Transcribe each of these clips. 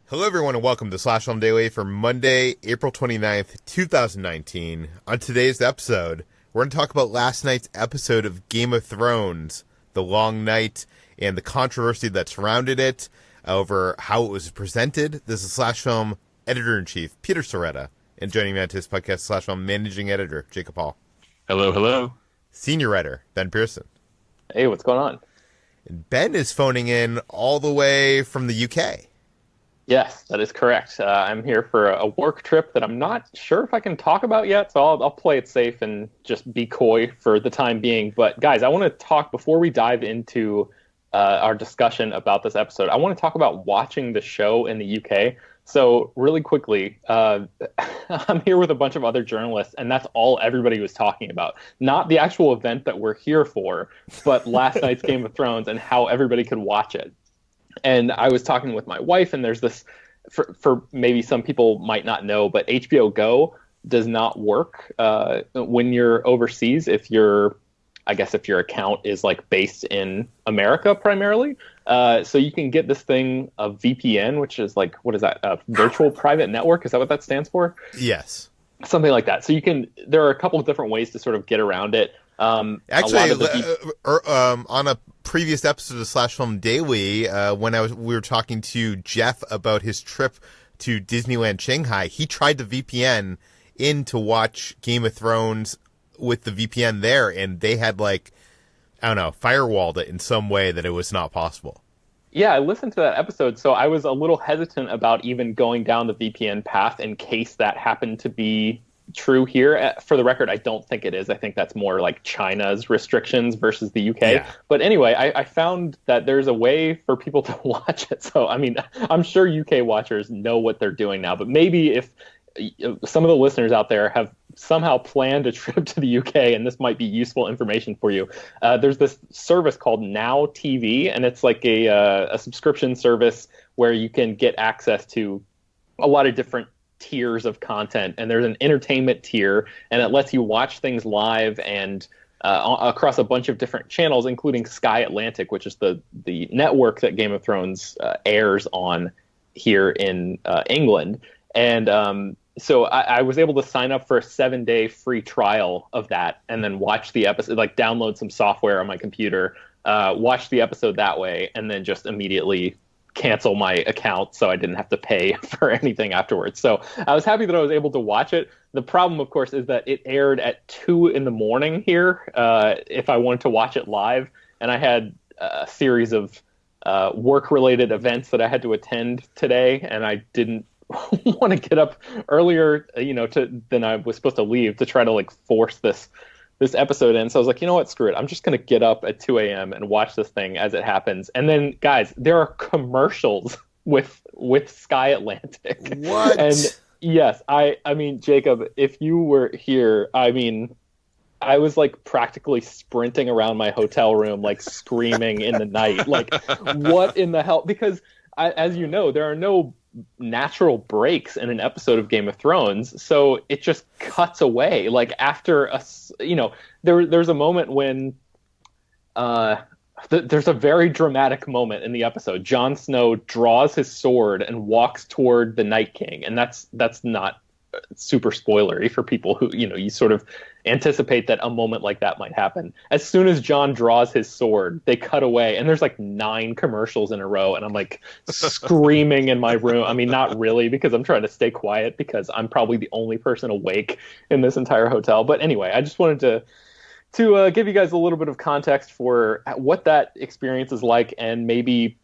Hello, everyone, and welcome to Slash Film Daily for Monday, April 29th, 2019. On today's episode, we're going to talk about last night's episode of Game of Thrones, The Long Night, and the controversy that surrounded it, over how it was presented. This is Slash Film Editor-in-Chief, Peter Sciretta, and joining me on today's podcast, Slash Film Managing Editor, Jacob Hall. Hello, hello. Senior Writer, Ben Pearson. Hey, what's going on? And Ben is phoning in all the way from the UK. Yes, that is correct. I'm here for a work trip that I'm not sure if I can talk about yet, so I'll play it safe and just be coy for the time being. But guys, I want to talk, before we dive into our discussion about this episode, I want to talk about watching the show in the UK. So really quickly, I'm here with a bunch of other journalists, and that's all everybody was talking about. Not the actual event that we're here for, but last night's Game of Thrones and how everybody could watch it. And I was talking with my wife, and there's this, for maybe some people might not know, but HBO Go does not work when you're overseas if your account is like based in America primarily. So you can get this thing, a VPN, which is like, what is that? A virtual private network? Is that what that stands for? Yes. Something like that. So there are a couple of different ways to sort of get around it. Actually, on a previous episode of Slash Film Daily, when we were talking to Jeff about his trip to Disneyland Shanghai, he tried the VPN in to watch Game of Thrones with the VPN there, and they had firewalled it in some way that it was not possible. Yeah, I listened to that episode, so I was a little hesitant about even going down the VPN path in case that happened to be true here. For the record, I don't think it is. I think that's more like China's restrictions versus the UK. Yeah. But anyway, I found that there's a way for people to watch it. So, I mean, I'm sure UK watchers know what they're doing now, but maybe if some of the listeners out there have somehow planned a trip to the UK, and this might be useful information for you, there's this service called Now TV, and it's like a subscription service where you can get access to a lot of different tiers of content, and there's an entertainment tier, and it lets you watch things live and across a bunch of different channels, including Sky Atlantic, which is the network that Game of Thrones airs on here in England. And so I was able to sign up for a 7-day free trial of that, and then watch the episode, like download some software on my computer, watch the episode that way, and then just immediately cancel my account so I didn't have to pay for anything afterwards. So I was happy that I was able to watch it. The problem, of course, is that it aired at 2 a.m. here if I wanted to watch it live. And I had a series of work-related events that I had to attend today, and I didn't want to get up earlier, than I was supposed to leave to try to like force this episode in. So I was like, you know what, screw it. I'm just going to get up at 2 a.m. and watch this thing as it happens. And then, guys, there are commercials with Sky Atlantic. What? And yes, I mean, Jacob, if you were here, I mean, I was like practically sprinting around my hotel room, like screaming in the night. Like, what in the hell? Because as you know, there are no natural breaks in an episode of Game of Thrones, so it just cuts away. Like after there's a moment when there's a very dramatic moment in the episode. Jon Snow draws his sword and walks toward the Night King, and that's not super spoilery for people who, you sort of anticipate that a moment like that might happen. As soon as Jon draws his sword, they cut away, and there's like 9 commercials in a row, and I'm like screaming in my room. I mean, not really, because I'm trying to stay quiet because I'm probably the only person awake in this entire hotel. But anyway, I just wanted to give you guys a little bit of context for what that experience is like, and maybe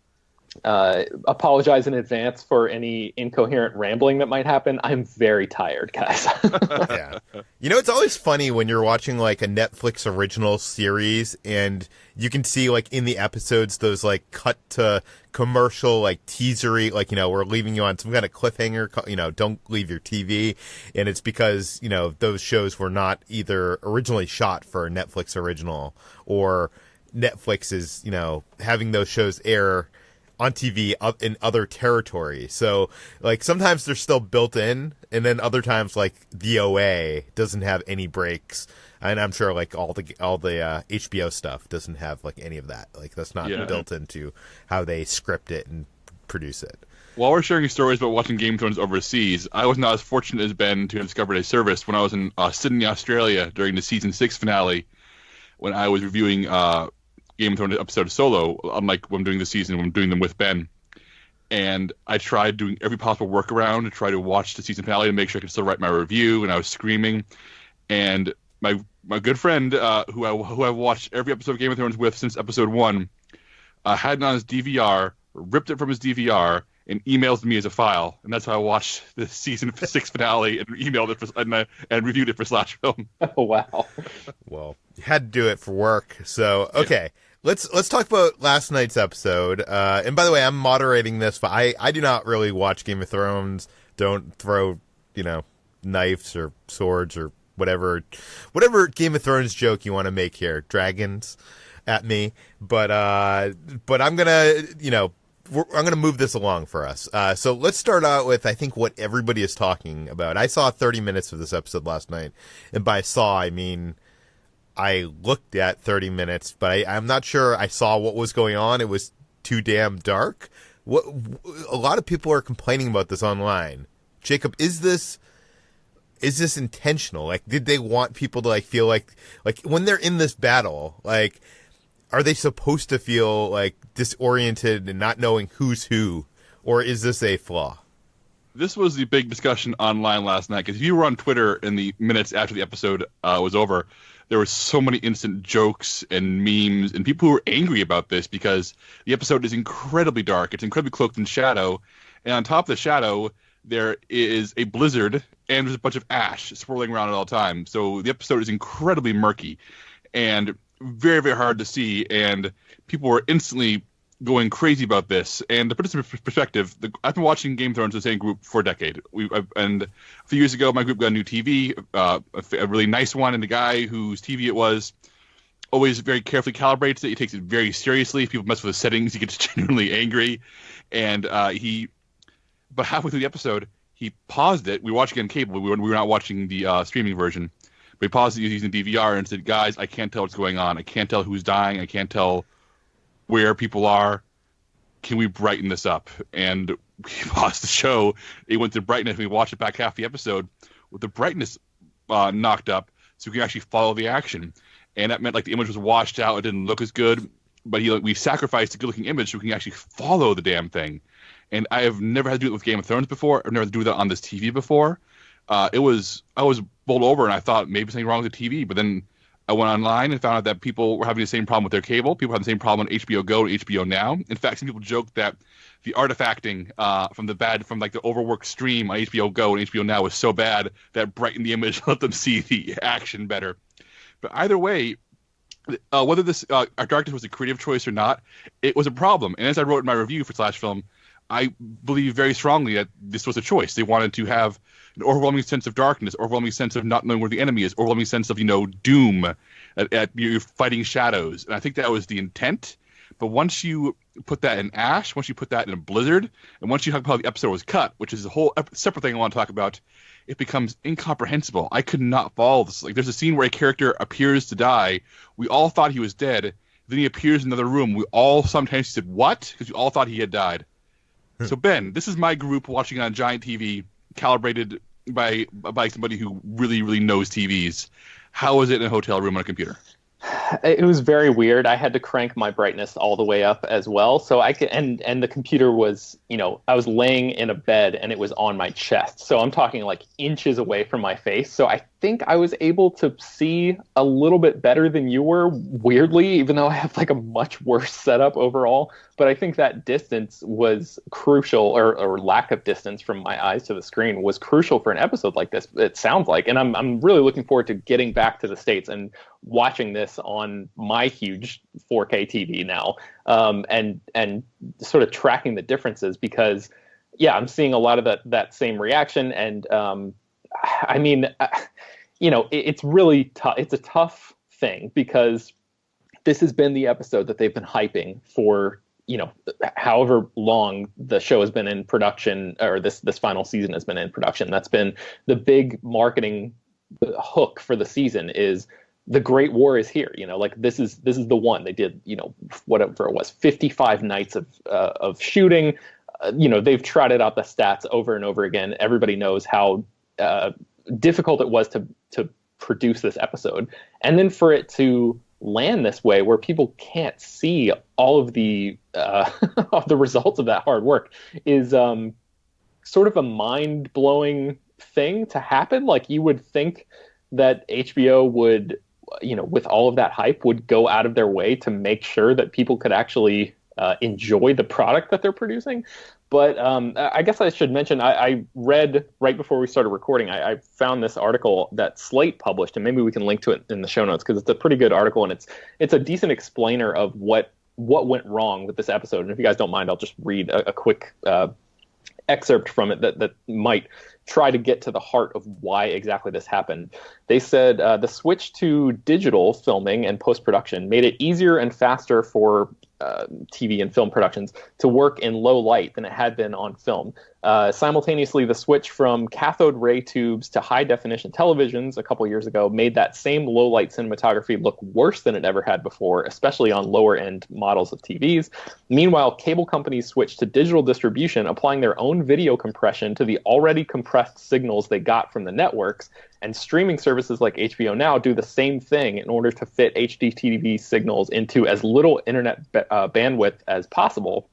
apologize in advance for any incoherent rambling that might happen. I'm very tired, guys. Yeah. It's always funny when you're watching like a Netflix original series and you can see like in the episodes those like cut to commercial, like teasery, like, we're leaving you on some kind of cliffhanger, don't leave your TV. And it's because, those shows were not either originally shot for a Netflix original, or Netflix is, having those shows air on TV up in other territories. So like sometimes they're still built in, and then other times like the OA doesn't have any breaks. And I'm sure like all the HBO stuff doesn't have like any of that. Like that's not built into how they script it and produce it. While we're sharing stories about watching Game of Thrones overseas, I was not as fortunate as Ben to have discovered a service when I was in Sydney, Australia during the season 6 finale, when I was reviewing Game of Thrones episode solo, unlike when I'm doing the season, when I'm doing them with Ben. And I tried doing every possible workaround to try to watch the season finale to make sure I could still write my review, and I was screaming. And my good friend, who I've watched every episode of Game of Thrones with since episode 1, had it on his DVR, ripped it from his DVR, and emailed me as a file. And that's how I watched the season 6 finale and emailed it and reviewed it for Slash Film. Oh, wow. Well, you had to do it for work. So, okay. Yeah. Let's talk about last night's episode. And by the way, I'm moderating this, but I do not really watch Game of Thrones. Don't throw, knives or swords or whatever Game of Thrones joke you want to make here, dragons, at me. But I'm gonna, I'm going to move this along for us. So let's start out with, I think, what everybody is talking about. I saw 30 minutes of this episode last night. And by saw, I mean, I looked at 30 minutes, but I'm not sure I saw what was going on. It was too damn dark. A lot of people are complaining about this online. Jacob, is this intentional? Like, did they want people to, feel like when they're in this battle, are they supposed to feel disoriented and not knowing who's who, or is this a flaw? This was the big discussion online last night, because if you were on Twitter in the minutes after the episode was over, there were so many instant jokes and memes and people who were angry about this because the episode is incredibly dark. It's incredibly cloaked in shadow, and on top of the shadow, there is a blizzard and there's a bunch of ash swirling around at all times. So the episode is incredibly murky and very, very hard to see, and people were instantly going crazy about this. And to put this in perspective, I've been watching Game of Thrones with the same group for a decade. And a few years ago, my group got a new TV, a really nice one, and the guy whose TV it was always very carefully calibrates it. He takes it very seriously. If people mess with the settings, he gets genuinely angry. And but halfway through the episode, he paused it. We watched it on cable. We were not watching the streaming version. But he paused it using the DVR and said, guys, I can't tell what's going on. I can't tell who's dying. I can't tell where people are. Can we brighten this up? And we paused the show. It went to brightness. And we watched it back half the episode with the brightness knocked up so we can actually follow the action. And that meant the image was washed out. It didn't look as good. But we sacrificed a good-looking image so we can actually follow the damn thing. And I have never had to do it with Game of Thrones before. I've never had to do that on this TV before. I was bowled over, and I thought maybe something wrong with the TV. But then I went online and found out that people were having the same problem with their cable. People had the same problem on HBO Go and HBO Now. In fact, some people joked that the artifacting from the overworked stream on HBO Go and HBO Now was so bad that it brightened the image, let them see the action better. But either way, whether this our darkness was a creative choice or not, it was a problem. And as I wrote in my review for Slash Film, I believe very strongly that this was a choice. They wanted to have an overwhelming sense of darkness, overwhelming sense of not knowing where the enemy is, overwhelming sense of, doom at you're fighting shadows. And I think that was the intent. But once you put that in ash, once you put that in a blizzard, and once you talk about how the episode was cut, which is a whole separate thing I want to talk about, it becomes incomprehensible. I could not follow this. There's a scene where a character appears to die. We all thought he was dead. Then he appears in another room. We all sometimes said, what? Because we all thought he had died. So, Ben, this is my group watching on a giant TV, calibrated by somebody who really, really knows TVs. How is it in a hotel room on a computer? It was very weird. I had to crank my brightness all the way up as well. So I could, and the computer was, I was laying in a bed and it was on my chest. So I'm talking inches away from my face. So I think I was able to see a little bit better than you were, weirdly, even though I have a much worse setup overall. But I think that distance was crucial, or lack of distance from my eyes to the screen was crucial for an episode like this, it sounds like. And I'm really looking forward to getting back to the States and watching this on my huge 4K TV now, and sort of tracking the differences, because, yeah, I'm seeing a lot of that same reaction. And I mean, it's really tough. It's a tough thing because this has been the episode that they've been hyping for, however long the show has been in production, or this final season has been in production. That's been the big marketing hook for the season, is the Great War is here. This is the one. They did, whatever it was, 55 nights of shooting. they've trotted out the stats over and over again. Everybody knows how difficult it was to produce this episode, and then for it to land this way, where people can't see all of the of the results of that hard work, is sort of a mind blowing thing to happen. Like, you would think that HBO would, with all of that hype, would go out of their way to make sure that people could actually enjoy the product that they're producing. But I guess I should mention, I read right before we started recording, I found this article that Slate published, and maybe we can link to it in the show notes, because it's a pretty good article, and it's a decent explainer of what went wrong with this episode. And if you guys don't mind, I'll just read a quick excerpt from it that might try to get to the heart of why exactly this happened. They said the switch to digital filming and post-production made it easier and faster for TV and film productions to work in low light than it had been on film. Simultaneously, the switch from cathode ray tubes to high-definition televisions a couple years ago made that same low-light cinematography look worse than it ever had before, especially on lower-end models of TVs. Meanwhile, cable companies switched to digital distribution, applying their own video compression to the already compressed signals they got from the networks, and streaming services like HBO Now do the same thing in order to fit HDTV signals into as little internet bandwidth as possible.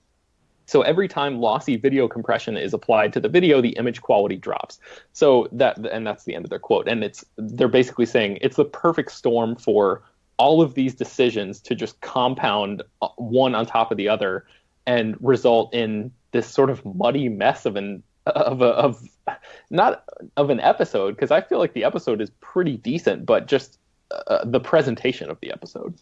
So every time lossy video compression is applied to the video, the image quality drops. So that's the end of their quote. And they're basically saying it's the perfect storm for all of these decisions to just compound one on top of the other and result in this sort of muddy mess of an episode, because I feel like the episode is pretty decent, but just the presentation of the episode.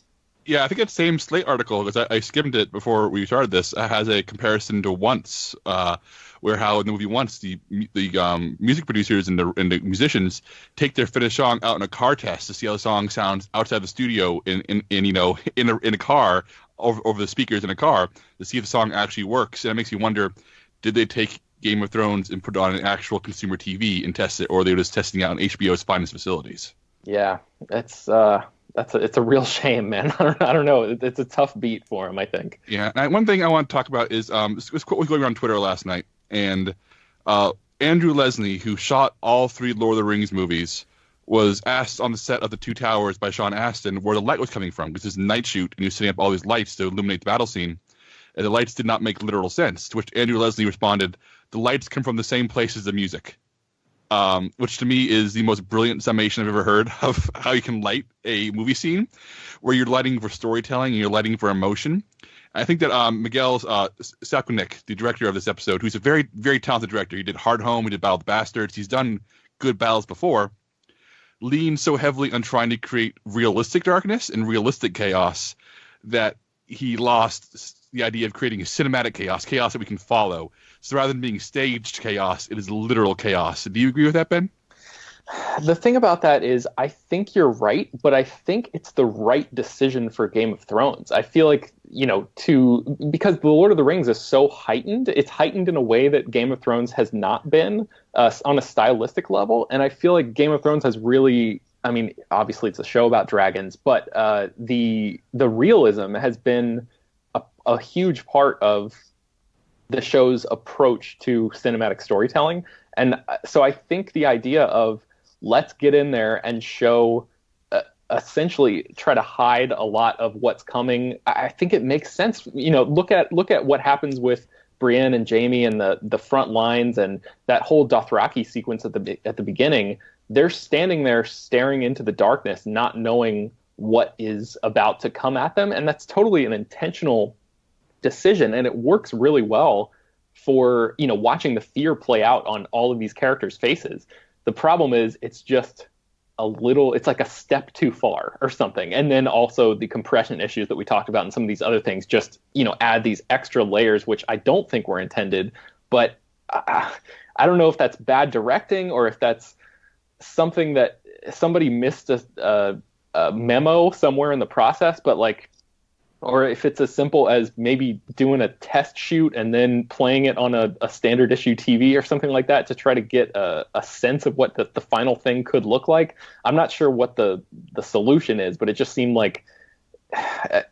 Yeah, I think that same Slate article, because I skimmed it before we started this, has a comparison to Once, where how in the movie Once the music producers and the musicians take their finished song out in a car test to see how the song sounds outside the studio in a car over the speakers in a car to see if the song actually works. And it makes you wonder, did they take Game of Thrones and put it on an actual consumer TV and test it, or they were just testing it out in HBO's finest facilities? Yeah, it's a real shame, man. I don't know. It's a tough beat for him, I think. Yeah, and one thing I want to talk about is this quote was going around Twitter last night, and Andrew Leslie, who shot all 3 Lord of the Rings movies, was asked on the set of The Two Towers by Sean Astin where the light was coming from, because it's a night shoot and you're setting up all these lights to illuminate the battle scene, and the lights did not make literal sense, to which Andrew Leslie responded, "The lights come from the same place as the music." Which to me is the most brilliant summation I've ever heard of how you can light a movie scene, where you're lighting for storytelling and you're lighting for emotion. I think that Miguel Sakunik, the director of this episode, who's a very, very talented director, he did Hard Home, he did Battle of the Bastards, he's done good battles before, leaned so heavily on trying to create realistic darkness and realistic chaos that he lost the idea of creating a cinematic chaos that we can follow. So rather than being staged chaos, it is literal chaos. Do you agree with that, Ben? The thing about that is, I think you're right, but I think it's the right decision for Game of Thrones. I feel like, because The Lord of the Rings is so heightened, it's heightened in a way that Game of Thrones has not been on a stylistic level. And I feel like Game of Thrones has really, I mean, obviously it's a show about dragons, but the realism has been a huge part of the show's approach to cinematic storytelling. And so I think the idea of let's get in there and show, essentially try to hide a lot of what's coming, I think it makes sense. Look at what happens with Brienne and Jaime and the front lines and that whole Dothraki sequence at the beginning. They're standing there staring into the darkness, not knowing what is about to come at them. And that's totally an intentional decision, and it works really well for watching the fear play out on all of these characters' faces. The problem is it's just it's like a step too far or something. And then also the compression issues that we talked about and some of these other things just add these extra layers, which I don't think were intended. But I don't know if that's bad directing or if that's something that somebody missed a memo somewhere in the process, but or if it's as simple as maybe doing a test shoot and then playing it on a standard issue TV or something like that to try to get a sense of what the final thing could look like. I'm not sure what the solution is, but it just seemed like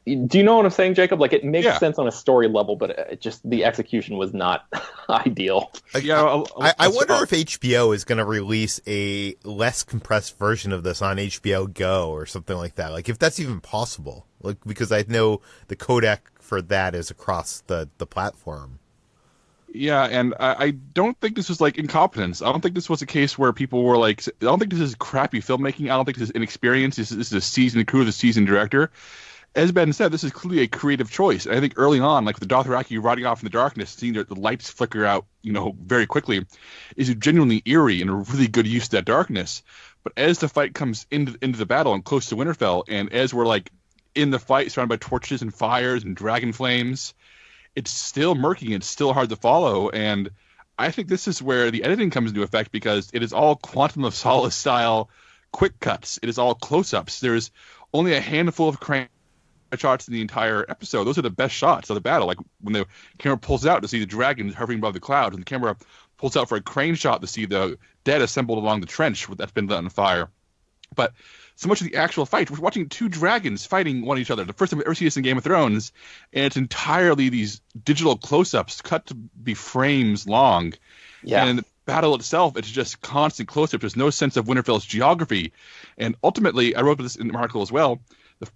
Do you know what I'm saying, Jacob? Like, it makes Yeah. sense on a story level, but just the execution was not ideal. Yeah, I wonder if HBO is going to release a less compressed version of this on HBO Go or something like that. Like, if that's even possible. Like, because I know the codec for that is across the platform. Yeah, and I don't think this was like incompetence. I don't think this was a case where people were like, I don't think this is crappy filmmaking. I don't think this is inexperience. This is a seasoned crew, the seasoned director. As Ben said, this is clearly a creative choice. And I think early on, like with the Dothraki riding off in the darkness, seeing the lights flicker out, very quickly, is genuinely eerie and a really good use of that darkness. But as the fight comes into the battle and close to Winterfell, and as we're like in the fight, surrounded by torches and fires and dragon flames, it's still murky and it's still hard to follow. And I think this is where the editing comes into effect, because it is all Quantum of Solace style quick cuts. It is all close-ups. There's only a handful of crane shots in the entire episode. Those are the best shots of the battle. Like when the camera pulls out to see the dragons hovering above the clouds, and the camera pulls out for a crane shot to see the dead assembled along the trench that's been lit on fire. But so much of the actual fight, we're watching two dragons fighting one each other. The first time we ever see this in Game of Thrones, and it's entirely these digital close-ups cut to be frames long. Yeah. And in the battle itself, it's just constant close-up. There's no sense of Winterfell's geography. And ultimately, I wrote this in the article as well,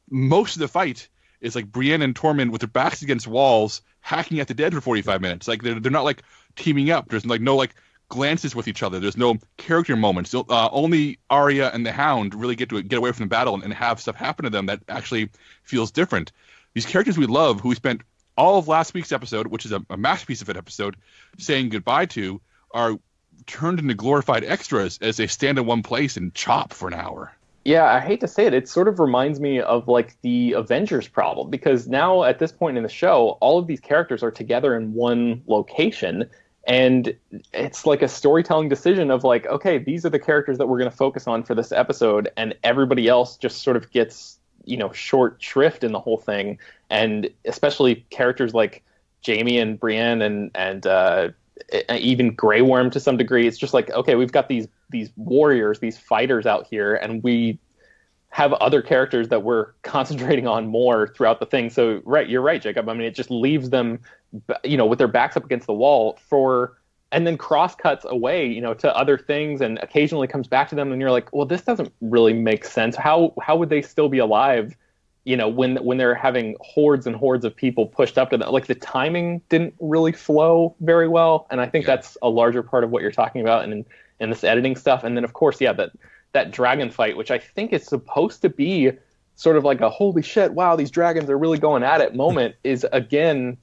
most of the fight is like Brienne and Tormund with their backs against walls, hacking at the dead for 45 minutes. Like they're not like teaming up. There's like no like glances with each other. There's no character moments. Only Arya and the Hound really get away from the battle and have stuff happen to them that actually feels different. These characters we love, who we spent all of last week's episode, which is a masterpiece of an episode, saying goodbye to, are turned into glorified extras as they stand in one place and chop for an hour. Yeah, I hate to say it. It sort of reminds me of like the Avengers problem, because now at this point in the show, all of these characters are together in one location, and it's like a storytelling decision of like, okay, these are the characters that we're going to focus on for this episode, and everybody else just sort of gets, short shrift in the whole thing. And especially characters like Jaime and Brienne and even Grey Worm to some degree. It's just like, okay, we've got these warriors, these fighters out here, and we have other characters that we're concentrating on more throughout the thing. So, right, you're right, Jacob. I mean, it just leaves them, with their backs up against the wall and then cross cuts away, to other things, and occasionally comes back to them, and you're like, well, this doesn't really make sense. How would they still be alive? When they're having hordes and hordes of people pushed up to them. Like, the timing didn't really flow very well, and I think that's a larger part of what you're talking about in this editing stuff. And then, of course, that dragon fight, which I think is supposed to be sort of like a holy shit, wow, these dragons are really going at it moment, is again,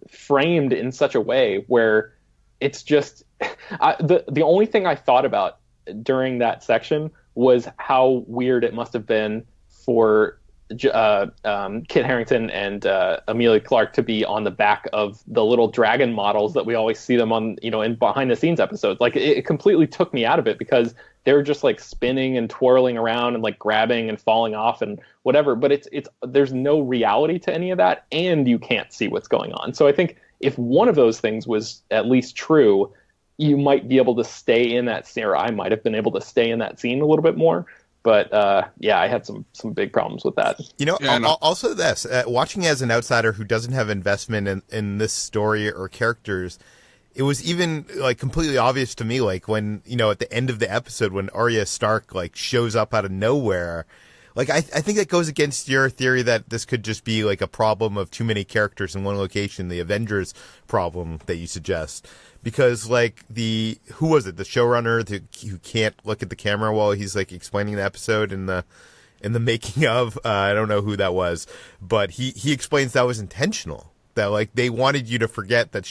framed in such a way where it's just the only thing I thought about during that section was how weird it must have been for Kit Harington and Amelia Clark to be on the back of the little dragon models that we always see them on, in behind the scenes episodes. Like, it completely took me out of it, because they were just like spinning and twirling around and like grabbing and falling off and whatever. But it's there's no reality to any of that, and you can't see what's going on. So I think if one of those things was at least true, you might be able to stay in that scene, or I might have been able to stay in that scene a little bit more. But I had some big problems with that. Also this, watching as an outsider who doesn't have investment in this story or characters, it was even like completely obvious to me, like when, at the end of the episode when Arya Stark like shows up out of nowhere. Like, I think that goes against your theory that this could just be like a problem of too many characters in one location, the Avengers problem that you suggest. Because like who was it? The showrunner who can't look at the camera while he's like explaining the episode in the making of, I don't know who that was, but he explains that was intentional. That like they wanted you to forget that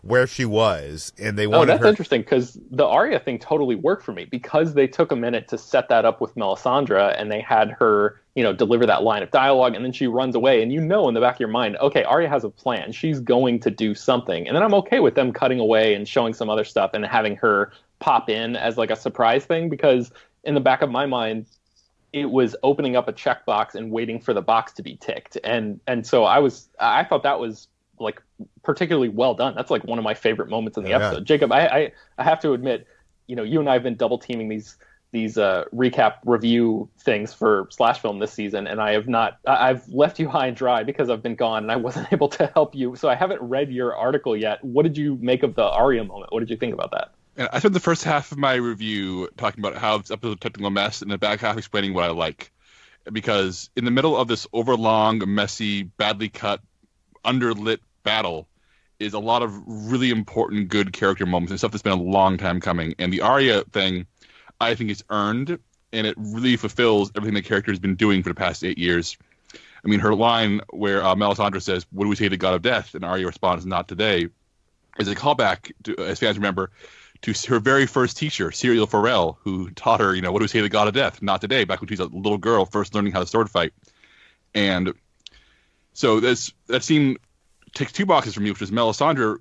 where she was, and they wanted that's interesting, because the Arya thing totally worked for me, because they took a minute to set that up with Melisandre, and they had her, deliver that line of dialogue, and then she runs away, and in the back of your mind, okay, Arya has a plan, she's going to do something, and then I'm okay with them cutting away and showing some other stuff and having her pop in as like a surprise thing, because in the back of my mind, it was opening up a checkbox and waiting for the box to be ticked. And so I thought that was like particularly well done. That's like one of my favorite moments in the episode. Jacob, I have to admit, you and I have been double teaming recap review things for Slash Film this season, and I've left you high and dry because I've been gone and I wasn't able to help you. So I haven't read your article yet. What did you make of the Arya moment? What did you think about that? And I spent the first half of my review talking about how this episode was a technical mess, and the back half explaining what I like. Because in the middle of this overlong, messy, badly cut, underlit battle is a lot of really important, good character moments and stuff that's been a long time coming. And the Arya thing, I think, is earned, and it really fulfills everything the character has been doing for the past 8 years. I mean, her line where Melisandre says, "What do we say to the god of death?" and Arya responds, "Not today," is a callback, to, as fans remember, to her very first teacher, Cyril Farrell, who taught her, what do we say to the god of death? Not today, back when she was a little girl first learning how to sword fight. And so that scene ticks 2 boxes for me, which is Melisandre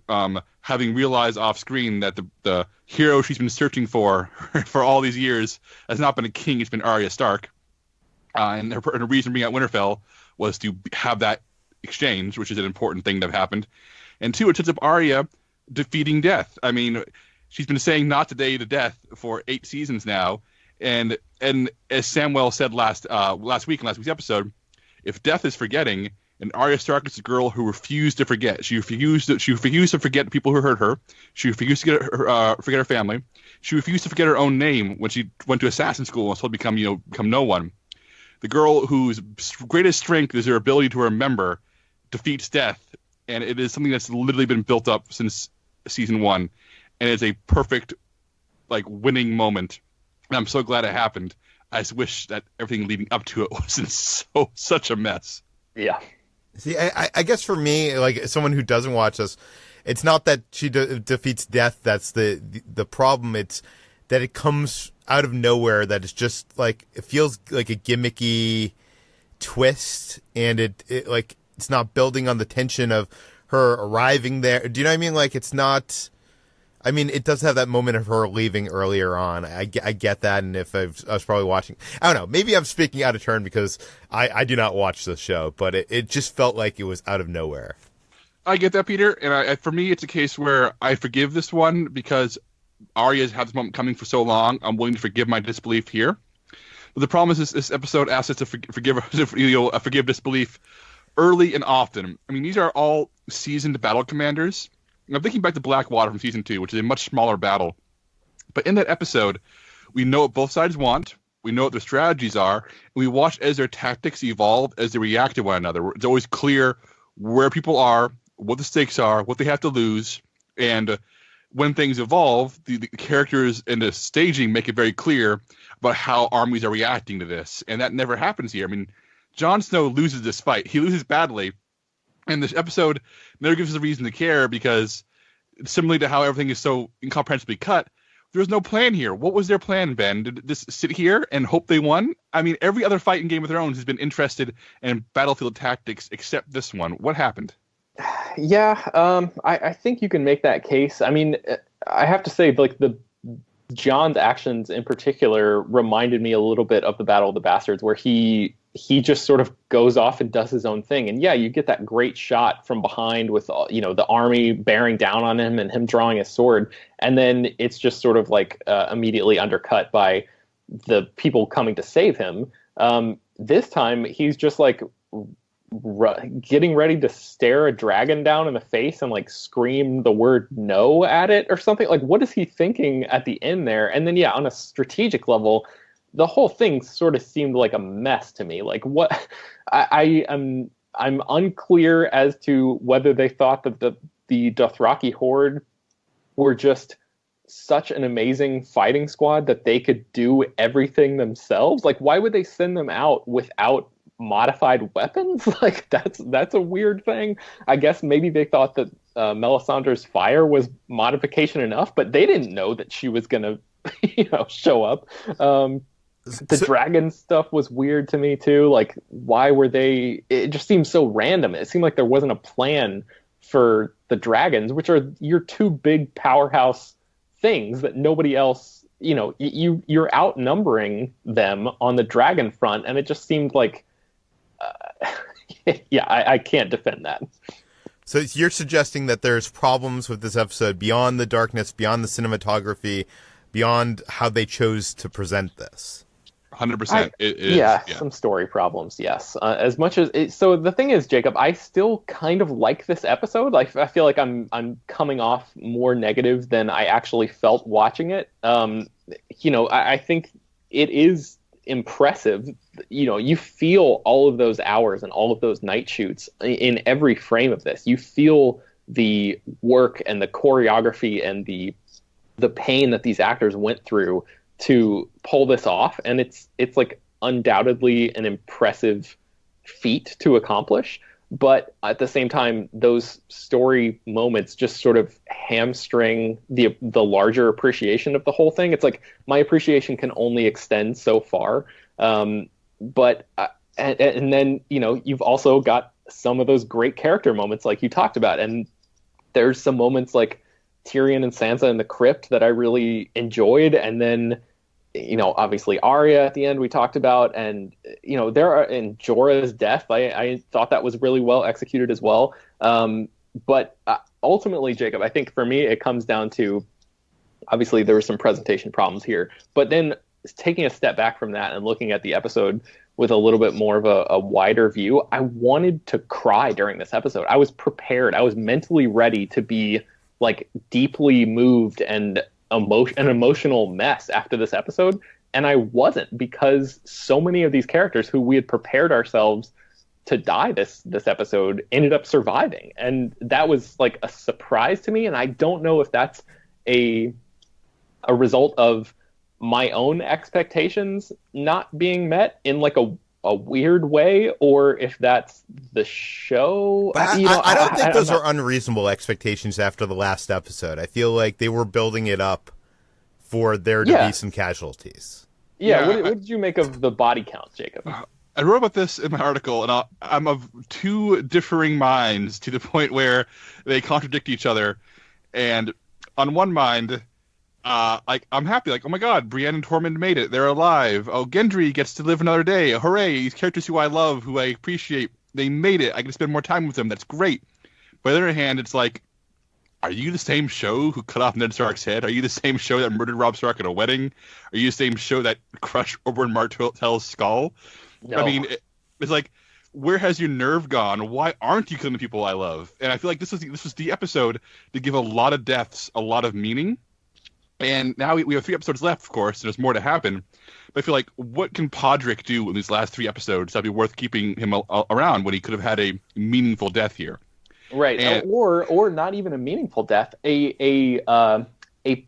having realized off screen that the hero she's been searching for all these years has not been a king, it's been Arya Stark. And her reason being at Winterfell was to have that exchange, which is an important thing that happened. And 2, it sets up Arya defeating death. I mean, she's been saying "not today" to death for 8 seasons now, and as Samwell said last week in last week's episode, if death is forgetting, and Arya Stark is a girl who refused to forget. She refused to forget the people who hurt her. She refused to forget her family. She refused to forget her own name when she went to assassin school and was told to become no one. The girl whose greatest strength is her ability to remember defeats death, and it is something that's literally been built up since season 1. And it's a perfect, winning moment. And I'm so glad it happened. I just wish that everything leading up to it wasn't such a mess. Yeah. See, I guess for me, like someone who doesn't watch this, it's not that she defeats death that's the problem. It's that it comes out of nowhere. That it's just it feels like a gimmicky twist, and it's not building on the tension of her arriving there. Do you know what I mean? It's not. I mean, it does have that moment of her leaving earlier on. I get that, and if I was probably watching, I don't know, maybe I'm speaking out of turn because I do not watch this show, but it just felt like it was out of nowhere. I get that, Peter, and for me, it's a case where I forgive this one because Arya's had this moment coming for so long. I'm willing to forgive my disbelief here. But the problem is this episode asks us to forgive disbelief early and often. I mean, these are all seasoned battle commanders. I'm thinking back to Blackwater from season 2, which is a much smaller battle. But in that episode, we know what both sides want, we know what their strategies are, and we watch as their tactics evolve as they react to one another. It's always clear where people are, what the stakes are, what they have to lose, and when things evolve, the characters and the staging make it very clear about how armies are reacting to this. And that never happens here. I mean, Jon Snow loses this fight. He loses badly. And this episode never gives us a reason to care because, similarly to how everything is so incomprehensibly cut, there's no plan here. What was their plan, Ben? Did this sit here and hope they won? I mean, every other fight in Game of Thrones has been interested in battlefield tactics except this one. What happened? Yeah, I think you can make that case. I mean, I have to say, the Jon's actions in particular reminded me a little bit of the Battle of the Bastards, where he just sort of goes off and does his own thing. And yeah, you get that great shot from behind with, the army bearing down on him and him drawing his sword. And then it's just sort of immediately undercut by the people coming to save him. This time he's just getting ready to stare a dragon down in the face and scream the word no at it or something. What is he thinking at the end there? And then, yeah, on a strategic level, the whole thing sort of seemed like a mess to me. What I'm unclear as to whether they thought that the Dothraki horde were just such an amazing fighting squad that they could do everything themselves. Why would they send them out without modified weapons? That's a weird thing. I guess maybe they thought that Melisandre's fire was modification enough, but they didn't know that she was gonna show up. The dragon stuff was weird to me too. Why were they? It just seemed so random. It seemed like there wasn't a plan for the dragons, which are your 2 big powerhouse things that nobody else. You're outnumbering them on the dragon front, and it just seemed like. Yeah, I can't defend that. So you're suggesting that there's problems with this episode beyond the darkness, beyond the cinematography, beyond how they chose to present this. 100%. Some story problems, yes. As much as so, the thing is, Jacob, I still kind of like this episode. Like, I feel like I'm coming off more negative than I actually felt watching it. I think it is impressive. You feel all of those hours and all of those night shoots in every frame of this. You feel the work and the choreography and the pain that these actors went through to pull this off, and it's like undoubtedly an impressive feat to accomplish. But at the same time, those story moments just sort of hamstring the larger appreciation of the whole thing. It's like my appreciation can only extend so far. And then you've also got some of those great character moments like you talked about, and there's some moments like Tyrion and Sansa in the crypt that I really enjoyed, and then obviously Arya at the end we talked about, and in Jorah's death, I thought that was really well executed as well. But ultimately, Jacob, I think for me it comes down to, obviously there were some presentation problems here, but then taking a step back from that and looking at the episode with a little bit more of a wider view, I wanted to cry during this episode. I was prepared. I was mentally ready to be like deeply moved and an emotional mess after this episode, and I wasn't, because so many of these characters who we had prepared ourselves to die this episode ended up surviving, and that was like a surprise to me. And I don't know if that's a result of my own expectations not being met in like a weird way, or if that's the show. But I don't think those are unreasonable expectations after the last episode. I feel like they were building it up for there to be some casualties. Yeah, what did you make of the body count, Jacob? I wrote about this in my article, and I'm of two differing minds to the point where they contradict each other. And on one mind, I'm happy, like, oh my god, Brienne and Tormund made it, they're alive. Oh, Gendry gets to live another day, hooray, these characters who I love, who I appreciate, they made it, I get to spend more time with them, that's great. But on the other hand, it's like, are you the same show who cut off Ned Stark's head? Are you the same show that murdered Robb Stark at a wedding? Are you the same show that crushed Oberyn Martell's skull? No. I mean, it's like, where has your nerve gone? Why aren't you killing the people I love? And I feel like this was the episode to give a lot of deaths a lot of meaning. And now we have 3 episodes left, of course, and there's more to happen. But I feel like, what can Podrick do in these last 3 episodes that'd be worth keeping him around when he could have had a meaningful death here? Right, and, or not even a meaningful death, a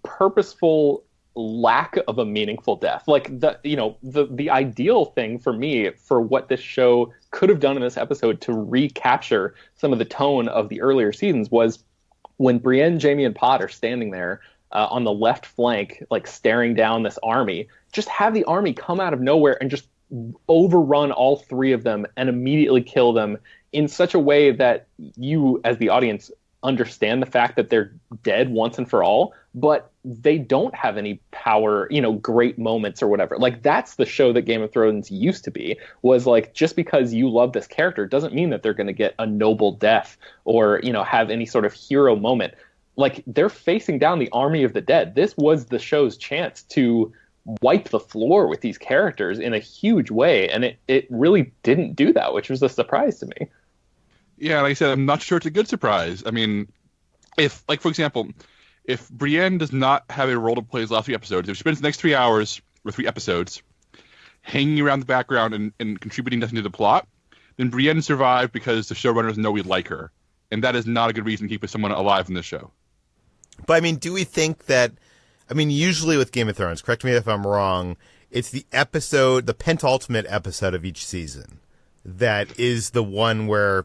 purposeful lack of a meaningful death. Like the ideal thing for me for what this show could have done in this episode to recapture some of the tone of the earlier seasons was when Brienne, Jaime, and Pod are standing there on the left flank, like staring down this army. Just have the army come out of nowhere and just overrun all 3 of them and immediately kill them in such a way that you, as the audience, understand the fact that they're dead once and for all, but they don't have any power, great moments or whatever. Like, that's the show that Game of Thrones used to be, was like, just because you love this character doesn't mean that they're going to get a noble death or, have any sort of hero moment. Like, they're facing down the army of the dead. This was the show's chance to wipe the floor with these characters in a huge way, and it really didn't do that, which was a surprise to me. Yeah, like I said, I'm not sure it's a good surprise. I mean, if, like, for example, if Brienne does not have a role to play these last 3 episodes, if she spends the next 3 hours or 3 episodes hanging around the background and contributing nothing to the plot, then Brienne survived because the showrunners know we like her. And that is not a good reason to keep someone alive in this show. But, I mean, do we think that... I mean, usually with Game of Thrones, correct me if I'm wrong, it's the penultimate episode of each season that is the one where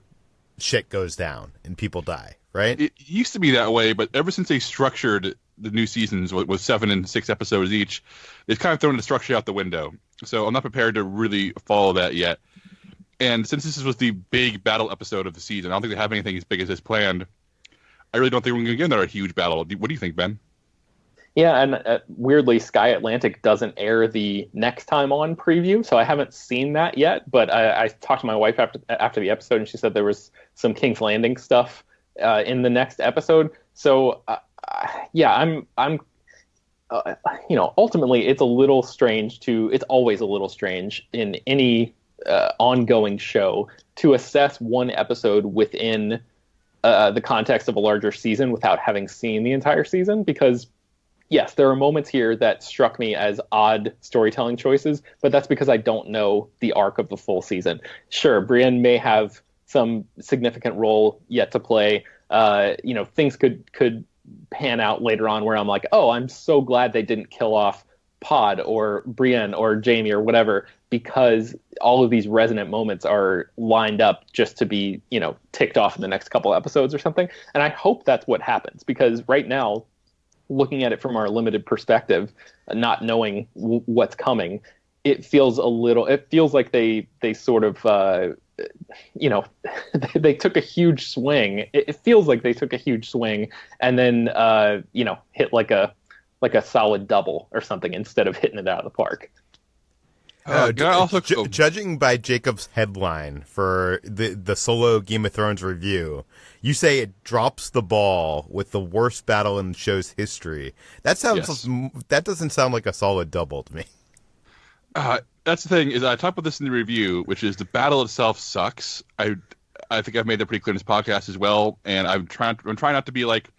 shit goes down and people die, right? It used to be that way, but ever since they structured the new seasons with 7 and 6 episodes each, they've kind of thrown the structure out the window. So I'm not prepared to really follow that yet. And since this was the big battle episode of the season, I don't think they have anything as big as this planned. I really don't think we're going to get another huge battle. What do you think, Ben? Yeah, and weirdly, Sky Atlantic doesn't air the next time on preview, so I haven't seen that yet. But I talked to my wife after the episode, and she said there was some King's Landing stuff in the next episode. So yeah, I'm ultimately it's it's always a little strange in any ongoing show to assess one episode within the context of a larger season without having seen the entire season, because yes, there are moments here that struck me as odd storytelling choices, but that's because I don't know the arc of the full season. Sure, Brienne may have some significant role yet to play. Things could pan out later on where I'm like, oh, I'm so glad they didn't kill off Pod or Brienne or Jaime or whatever, because all of these resonant moments are lined up just to be, ticked off in the next couple episodes or something. And I hope that's what happens, because right now, looking at it from our limited perspective, not knowing what's coming, it feels like they sort of, they took a huge swing. It feels like they took a huge swing and then, hit like a solid double or something instead of hitting it out of the park. Judging by Jacob's headline for the solo Game of Thrones review, you say it drops the ball with the worst battle in the show's history. That doesn't sound like a solid double to me. That's the thing, is I talked about this in the review, which is the battle itself sucks. I think I've made that pretty clear in this podcast as well, and I'm trying not to be like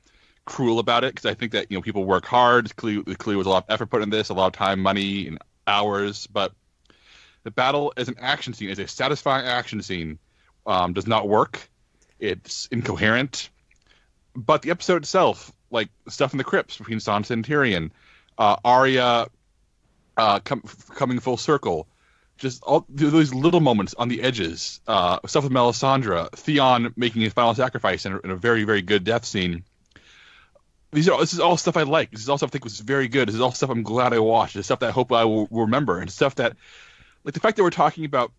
cruel about it, because I think that people work hard. Clearly was a lot of effort put in this, a lot of time, money, and hours, but the battle as an action scene, as a satisfying action scene, does not work. It's incoherent. But the episode itself, like stuff in the crypts between Sansa and Tyrion, Arya coming full circle, just all those little moments on the edges, stuff with Melisandre, Theon making his final sacrifice in a very, very good death scene. This is all stuff I like. This is all stuff I think was very good. This is all stuff I'm glad I watched. It's stuff that I hope I will remember, and stuff that, like the fact that we're talking about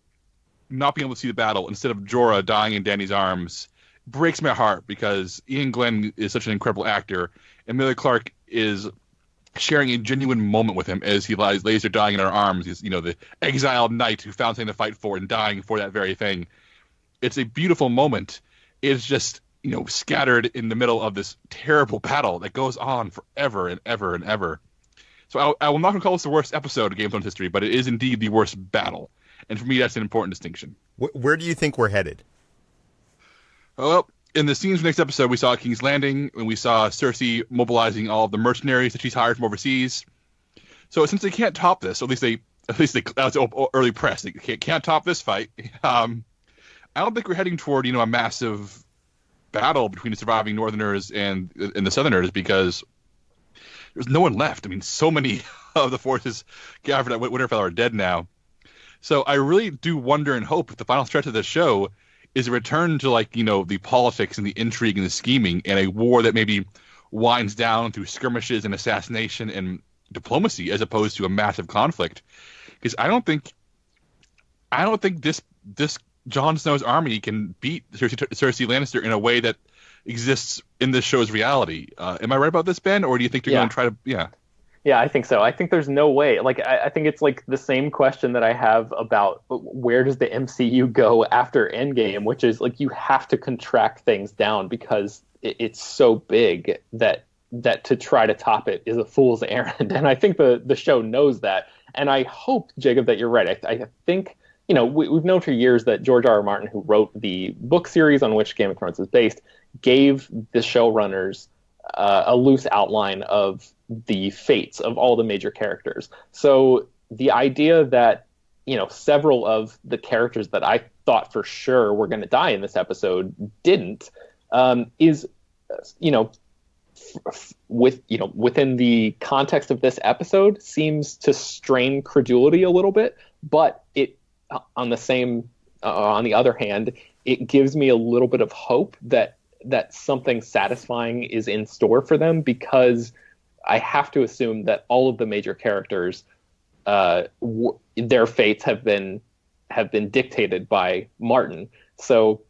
not being able to see the battle instead of Jorah dying in Dany's arms breaks my heart, because Ian Glenn is such an incredible actor, and Emilia Clarke is sharing a genuine moment with him as he lays there dying in her arms. He's, the exiled knight who found something to fight for and dying for that very thing. It's a beautiful moment. It's just, scattered in the middle of this terrible battle that goes on forever and ever and ever. So I will not call this the worst episode of Game of Thrones history, but it is indeed the worst battle. And for me, that's an important distinction. Where do you think we're headed? Well, in the scenes of the next episode, we saw King's Landing, and we saw Cersei mobilizing all of the mercenaries that she's hired from overseas. So since they can't top this, at least they that was early press, they can't top this fight. I don't think we're heading toward a massive battle between the surviving Northerners and the Southerners, because there's no one left. I mean, so many of the forces gathered at Winterfell are dead now. So I really do wonder and hope if the final stretch of the show is a return to the politics and the intrigue and the scheming, and a war that maybe winds down through skirmishes and assassination and diplomacy as opposed to a massive conflict. Because I don't think this Jon Snow's army can beat Cersei Lannister in a way that exists in this show's reality. Am I right about this, Ben? Or do you think they're going to try to... Yeah. Yeah, I think so. I think there's no way. I think it's like the same question that I have about where does the MCU go after Endgame, which is you have to contract things down because it's so big that to try to top it is a fool's errand. And I think the show knows that. And I hope, Jacob, that you're right. I think, we've known for years that George R.R. Martin, who wrote the book series on which Game of Thrones is based, gave the showrunners a loose outline of the fates of all the major characters. So the idea that, several of the characters that I thought for sure were going to die in this episode didn't, is, within the context of this episode seems to strain credulity a little bit, but it, on the other hand, it gives me a little bit of hope that something satisfying is in store for them, because I have to assume that all of the major characters, their fates have been dictated by Martin. So,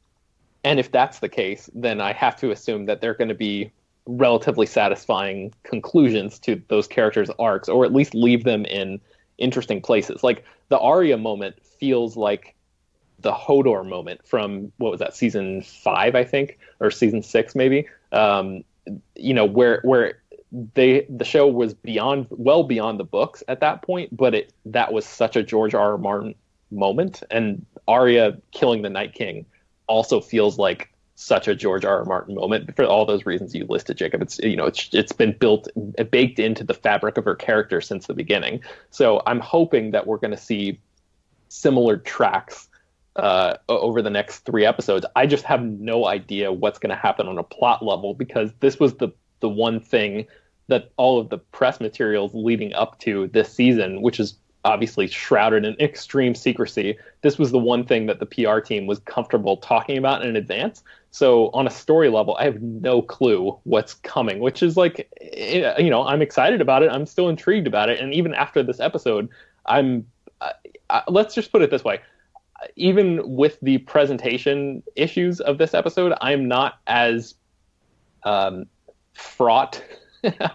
and if that's the case, then I have to assume that they're going to be relatively satisfying conclusions to those characters' arcs, or at least leave them in interesting places. Like the Arya moment feels like the Hodor moment from, what was that, season 5, I think, or season 6 maybe, where the show was well beyond the books at that point, but that was such a George R. R. Martin moment, and Arya killing the Night King also feels like such a George R. R. Martin moment for all those reasons you listed, Jacob. It's been baked into the fabric of her character since the beginning. So I'm hoping that we're going to see similar tracks over the next 3 episodes. I just have no idea what's going to happen on a plot level, because this was the one thing that all of the press materials leading up to this season, which is obviously shrouded in extreme secrecy, this was the one thing that the PR team was comfortable talking about in advance. So on a story level, I have no clue what's coming, which is like, I'm excited about it. I'm still intrigued about it. And even after this episode, let's just put it this way. Even with the presentation issues of this episode, I'm not as fraught.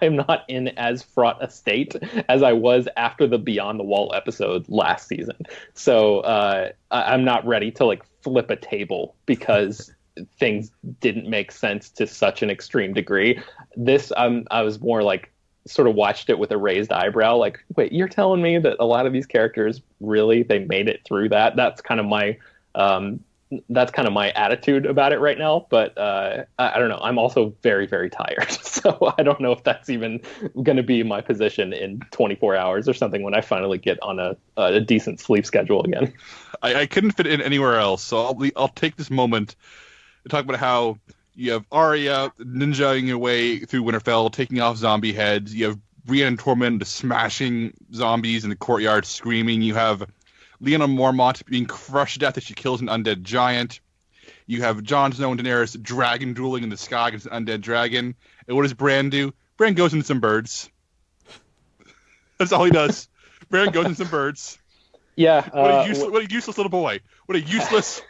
I'm not in as fraught a state as I was after the Beyond the Wall episode last season. So I'm not ready to like flip a table because things didn't make sense to such an extreme degree. This, I was more like sort of watched it with a raised eyebrow. Like, wait, you're telling me that a lot of these characters really, they made it through that? That's kind of my attitude about it right now. But I don't know. I'm also very, very tired. So I don't know if that's even going to be my position in 24 hours or something when I finally get on a decent sleep schedule again. I couldn't fit in anywhere else. So I'll take this moment to talk about how you have Arya ninjaing your way through Winterfell, taking off zombie heads. You have Brienne and Tormund smashing zombies in the courtyard, screaming. You have Lyanna Mormont being crushed to death as she kills an undead giant. You have Jon Snow and Daenerys dragon dueling in the sky against an undead dragon. And what does Bran do? Bran goes into some birds. That's all he does. Bran goes into some birds. Yeah. What a useless little boy. What a useless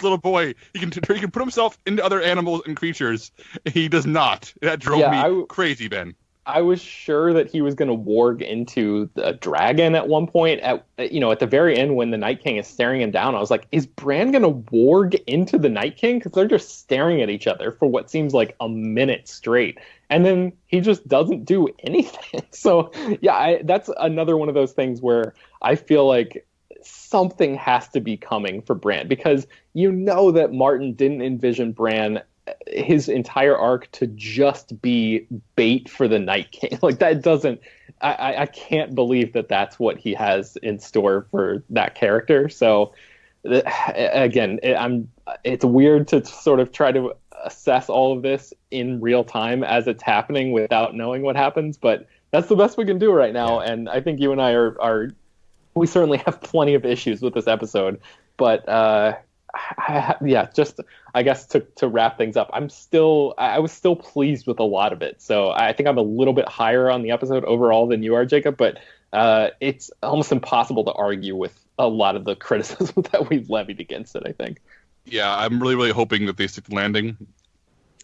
little boy. He can put himself into other animals and creatures. He does not. That drove me crazy, Ben. I was sure that he was going to warg into a dragon at one point. At the very end, when the Night King is staring him down, I was like, is Bran going to warg into the Night King? Because they're just staring at each other for what seems like a minute straight. And then he just doesn't do anything. So, yeah, that's another one of those things where I feel like something has to be coming for Bran. Because you know that Martin didn't envision Bran, his entire arc, to just be bait for the Night King. Like, that doesn't, I can't believe that that's what he has in store for that character. So again, it's weird to sort of try to assess all of this in real time as it's happening without knowing what happens, but that's the best we can do right now. Yeah. And I think you and I we certainly have plenty of issues with this episode, but just I guess to wrap things up, I was still pleased with a lot of it. So I think I'm a little bit higher on the episode overall than you are, Jacob, but it's almost impossible to argue with a lot of the criticism that we've levied against it, I think. Yeah, I'm really, really hoping that they stick the landing.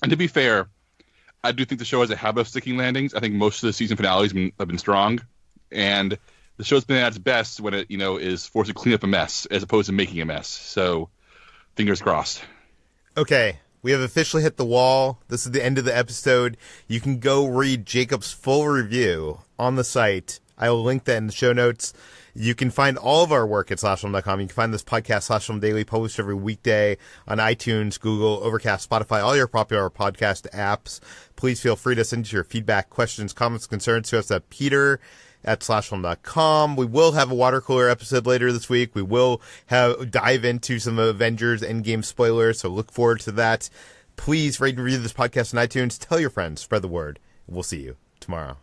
And to be fair, I do think the show has a habit of sticking landings. I think most of the season finales have been strong, and the show's been at its best when it, is forced to clean up a mess as opposed to making a mess. So, fingers crossed. Okay, we have officially hit the wall. This is the end of the episode. You can go read Jacob's full review on the site. I will link that in the show notes. You can find all of our work at slashfilm.com. You can find this podcast, Slashfilm Daily, published every weekday on iTunes, Google, Overcast, Spotify, all your popular podcast apps. Please feel free to send your feedback, questions, comments, concerns to us at peter@slashfilm.com. We will have a water cooler episode later this week. We will dive into some Avengers Endgame spoilers, so look forward to that. Please rate and review this podcast on iTunes. Tell your friends. Spread the word. We'll see you tomorrow.